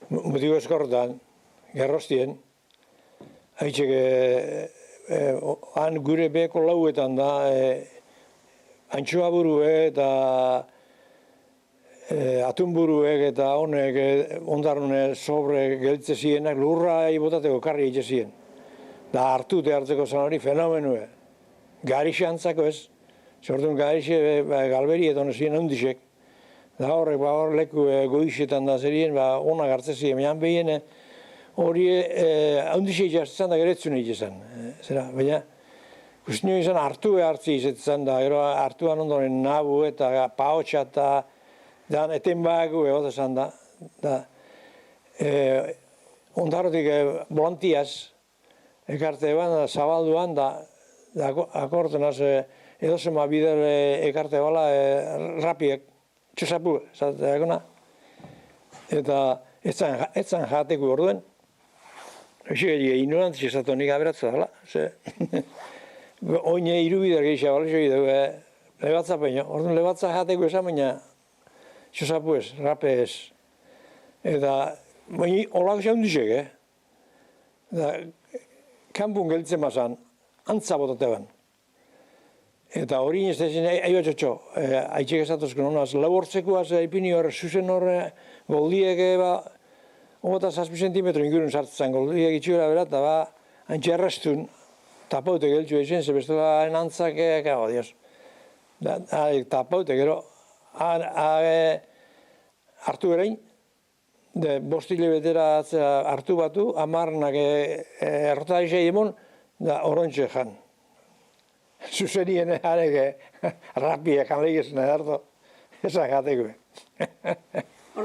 Mutigo eskorretan, gerrostien, haitxek, han gure beheko lauetan da, antxoa buruek eta atun buruek eta honek ondarrune sobre geltze zienak lurra ibotateko karri egite zien. Da hartute hartzeko zan hori fenomenue. Garixe antzako ez, sortun garixe galberi edo zien handixek. Da horrek, hor leku goixetan da zerien, onak hartze zien, baina behien hori handixe ijaztzen da geretzun egizan. Baina, guztien izan hartu hartzi izetzen da, gero hartuan ondoren nabu eta paotxa eta eten bagu egotezan da. Ondarrotik volantiaz, ekarte eban, zabalduan da, akorten az, edozema bider ekarte bala rapiek, txosapu, zateakona. Eta etzan jateko orduen. Eixo ignorantzi esatu nik aberatza dela. Oine irubider gehiago bala, eixo dugu, lebatza peño. Orduan lebatza jateko esan, baina txosapu ez, rape ez. Eta, baina olako xa hundizek, kanpun gelditzen mazan, antza botateban. Eta hori ez ezin, aio txotxo, haitxek esatuzko nonaz, labortzekuaz, ipini horre, zuzen horre, goldiek, ogota 6 zentimetro ingurun sartzen goldiek itxura berat, eta antxe errestun, tapaute geltxu egin, ze bestela enantzak, dios. Tapaute, gero, hartu erein, bostile betera hartu batu, amarnak errota izai emon, da orontxe jan. Zuzenien arek rapiak anlegezen edarto, ezak jateko.